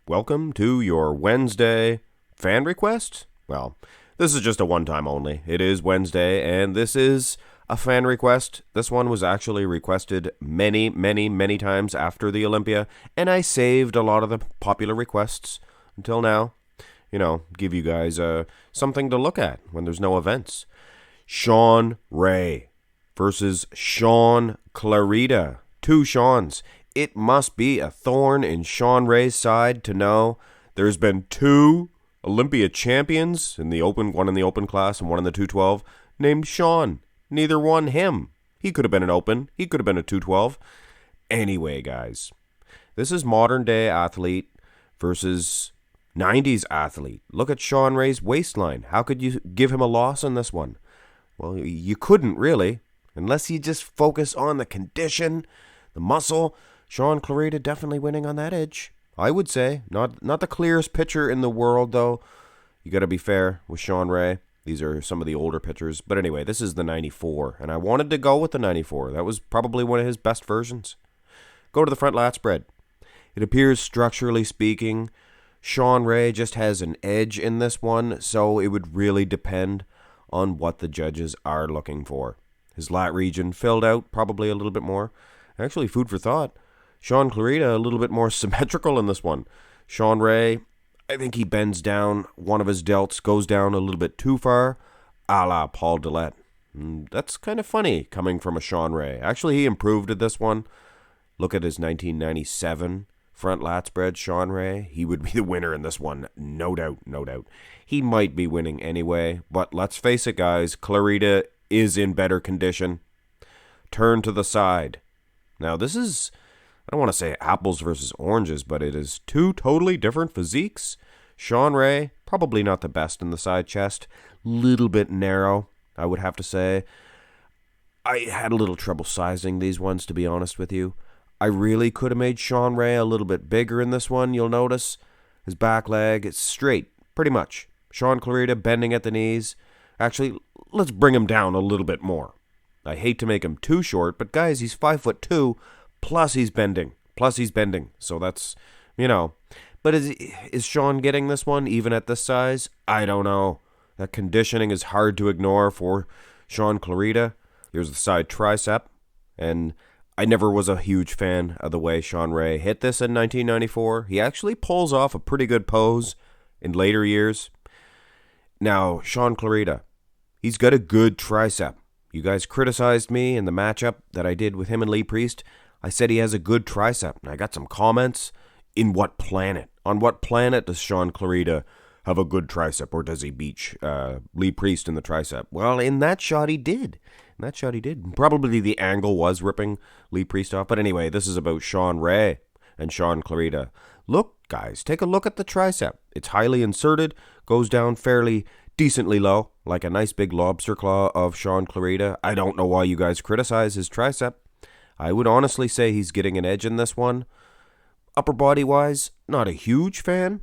welcome to your Wednesday fan request. Well, this is just a one-time only. It is Wednesday, and this is a fan request. This one was actually requested many times after the Olympia, and I saved a lot of the popular requests until now. Give you guys something to look at when there's no events. Shaun Ray versus Shaun Clarida. Two Shauns. It must be a thorn in Shaun Ray's side to know there's been two Olympia champions in the open, one in the open class and one in the 212, named Shaun. Neither one him. He could have been an open. He could have been a 212. Anyway, guys, this is modern day athlete versus 90s athlete. Look at Shaun Ray's waistline. How could you give him a loss in this one? Well, you couldn't really, unless you just focus on the condition, the muscle. Shaun Clarida definitely winning on that edge, I would say. Not the clearest pitcher in the world, though. You got to be fair with Shaun Ray. These are some of the older pitchers. But anyway, this is the 94, and I wanted to go with the 94. That was probably one of his best versions. Go to the front lat spread. It appears, structurally speaking, Shaun Ray just has an edge in this one, so it would really depend on what the judges are looking for. His lat region filled out probably a little bit more. Actually, food for thought. Shaun Clarida a little bit more symmetrical in this one. Shaun Ray, I think he bends down. One of his delts goes down a little bit too far, a la Paul Dillette. That's kind of funny coming from a Shaun Ray. Actually, he improved at this one. Look at his 1997 front lat spread, Shaun Ray. He would be the winner in this one, no doubt. He might be winning anyway, but let's face it, guys, Clarida is in better condition. Turn to the side. Now, this is, I don't want to say apples versus oranges, but it is two totally different physiques. Shaun Ray, probably not the best in the side chest. Little bit narrow, I would have to say. I had a little trouble sizing these ones, to be honest with you. I really could have made Shaun Ray a little bit bigger in this one. You'll notice his back leg is straight, pretty much. Shaun Clarida bending at the knees. Actually, let's bring him down a little bit more. I hate to make him too short, but guys, he's 5'2", plus he's bending. So that's, But is Shaun getting this one even at this size? I don't know. That conditioning is hard to ignore for Shaun Clarida. Here's the side tricep. And I never was a huge fan of the way Shaun Ray hit this in 1994. He actually pulls off a pretty good pose in later years. Now, Shaun Clarida, he's got a good tricep. You guys criticized me in the matchup that I did with him and Lee Priest. I said he has a good tricep, and I got some comments. In what planet? On what planet does Shaun Clarida have a good tricep, or does he beat Lee Priest in the tricep? Well, in that shot he did. Probably the angle was ripping Lee Priest off. But anyway, this is about Shaun Ray and Shaun Clarida. Look, guys, take a look at the tricep. It's highly inserted, goes down fairly decently low, like a nice big lobster claw of Shaun Clarida. I don't know why you guys criticize his tricep. I would honestly say he's getting an edge in this one. Upper body-wise, not a huge fan.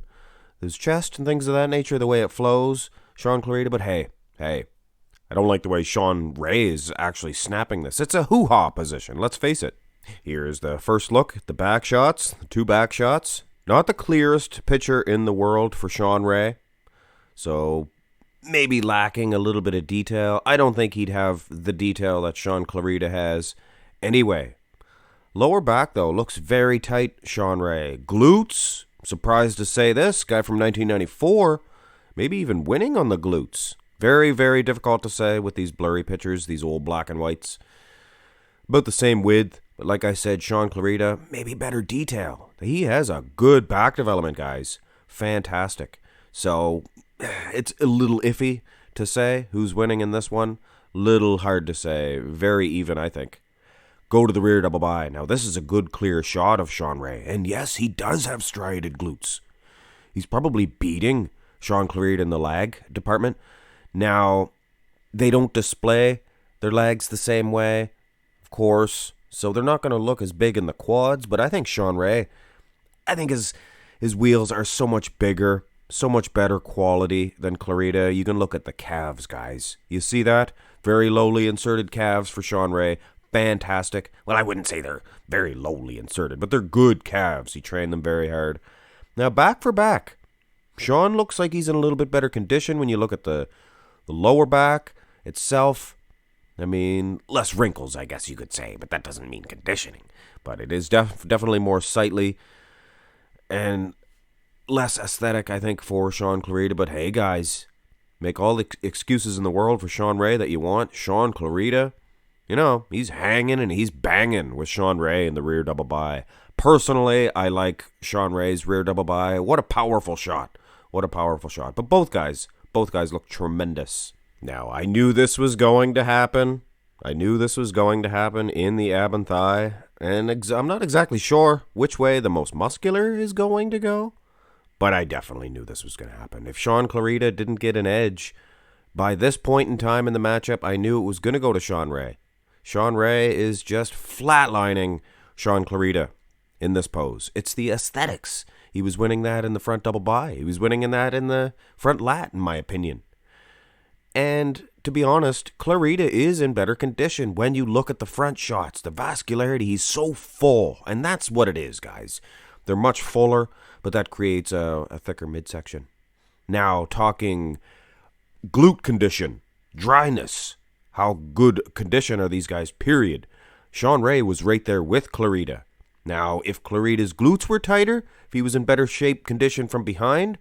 His chest and things of that nature, the way it flows, Shaun Clarida, but hey, I don't like the way Shaun Ray is actually snapping this. It's a hoo-ha position, let's face it. Here's the first look at the back shots, the two back shots. Not the clearest picture in the world for Shaun Ray, so maybe lacking a little bit of detail. I don't think he'd have the detail that Shaun Clarida has. Anyway, lower back, though, looks very tight, Shaun Ray. Glutes, surprised to say this, guy from 1994, maybe even winning on the glutes. Very difficult to say with these blurry pictures, these old black and whites. About the same width, but like I said, Shaun Clarida, maybe better detail. He has a good back development, guys. Fantastic. So, it's a little iffy to say who's winning in this one. Little hard to say. Very even, I think. Go to the rear double by. Now, this is a good, clear shot of Shaun Ray. And yes, he does have striated glutes. He's probably beating Shaun Clarida in the lag department. Now, they don't display their legs the same way, of course. So they're not going to look as big in the quads. But I think Shaun Ray, his wheels are so much bigger, so much better quality than Clarida. You can look at the calves, guys. You see that? Very lowly inserted calves for Shaun Ray. Fantastic. Well, I wouldn't say they're very lowly inserted, but they're good calves. He trained them very hard. Now, back for back, Shaun looks like he's in a little bit better condition when you look at the lower back itself. I mean, less wrinkles, I guess you could say, but that doesn't mean conditioning. But it is definitely more sightly and less aesthetic, I think, for Shaun Clarida. But hey, guys, make all the excuses in the world for Shaun Ray that you want. Shaun Clarida, he's hanging and he's banging with Shaun Ray in the rear double by. Personally, I like Shaun Ray's rear double by. What a powerful shot. What a powerful shot. But both guys look tremendous. Now, I knew this was going to happen. in the ab and thigh. And I'm not exactly sure which way the most muscular is going to go. But I definitely knew this was going to happen. If Shaun Clarida didn't get an edge by this point in time in the matchup, I knew it was going to go to Shaun Ray. Shaun Ray is just flatlining Shaun Clarida in this pose. It's the aesthetics. He was winning that in the front double by. He was winning in that in the front lat, in my opinion. And to be honest, Clarida is in better condition when you look at the front shots. The vascularity, he's so full. And that's what it is, guys. They're much fuller, but that creates a thicker midsection. Now, talking glute condition, dryness, how good condition are these guys, period. Shaun Ray was right there with Clarida. Now, if Clarida's glutes were tighter, if he was in better shape condition from behind,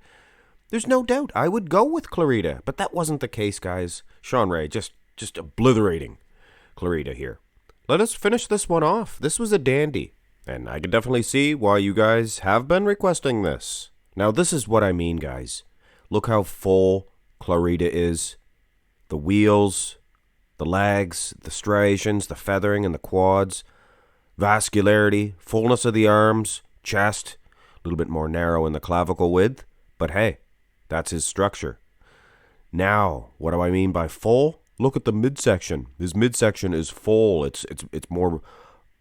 there's no doubt I would go with Clarida. But that wasn't the case, guys. Shaun Ray just obliterating Clarida here. Let us finish this one off. This was a dandy. And I can definitely see why you guys have been requesting this. Now, this is what I mean, guys. Look how full Clarida is. The wheels, the legs, the striations, the feathering and the quads, vascularity, fullness of the arms, chest, a little bit more narrow in the clavicle width. But hey, that's his structure. Now, what do I mean by full? Look at the midsection. His midsection is full. It's more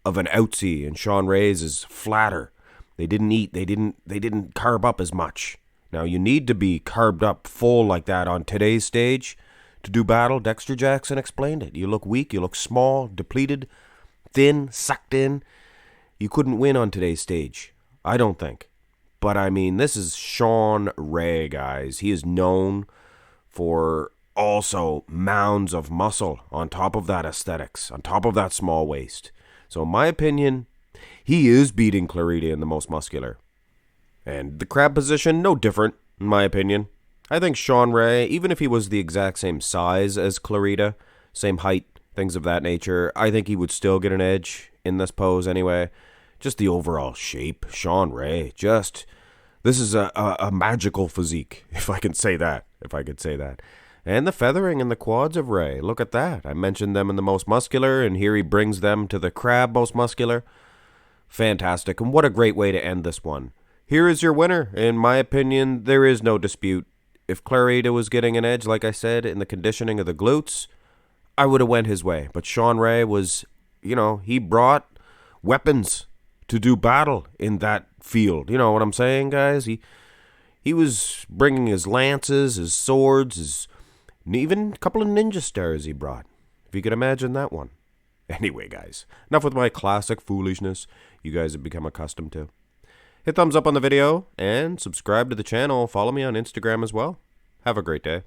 of an outsy, and Shaun Ray's is flatter. They didn't eat. They didn't carb up as much. Now, you need to be carbed up full like that on today's stage to do battle. Dexter Jackson explained it. You look weak. You look small, depleted, thin, sucked in. You couldn't win on today's stage, I don't think. But, I mean, this is Shaun Ray, guys. He is known for also mounds of muscle on top of that aesthetics, on top of that small waist. So in my opinion, he is beating Clarida in the most muscular. And the crab position, no different, in my opinion. I think Shaun Ray, even if he was the exact same size as Clarida, same height, things of that nature, I think he would still get an edge in this pose anyway. Just the overall shape. Shaun Ray, this is a magical physique, if I could say that. And the feathering and the quads of Ray. Look at that. I mentioned them in the most muscular, and here he brings them to the crab most muscular. Fantastic. And what a great way to end this one. Here is your winner. In my opinion, there is no dispute. If Clarida was getting an edge, like I said, in the conditioning of the glutes, I would have went his way. But Shaun Ray was, he brought weapons to do battle in that field. You know what I'm saying, guys? He was bringing his lances, his swords, even a couple of ninja stars he brought, if you could imagine that one. Anyway, guys, enough with my classic foolishness you guys have become accustomed to. Hit thumbs up on the video and subscribe to the channel. Follow me on Instagram as well. Have a great day.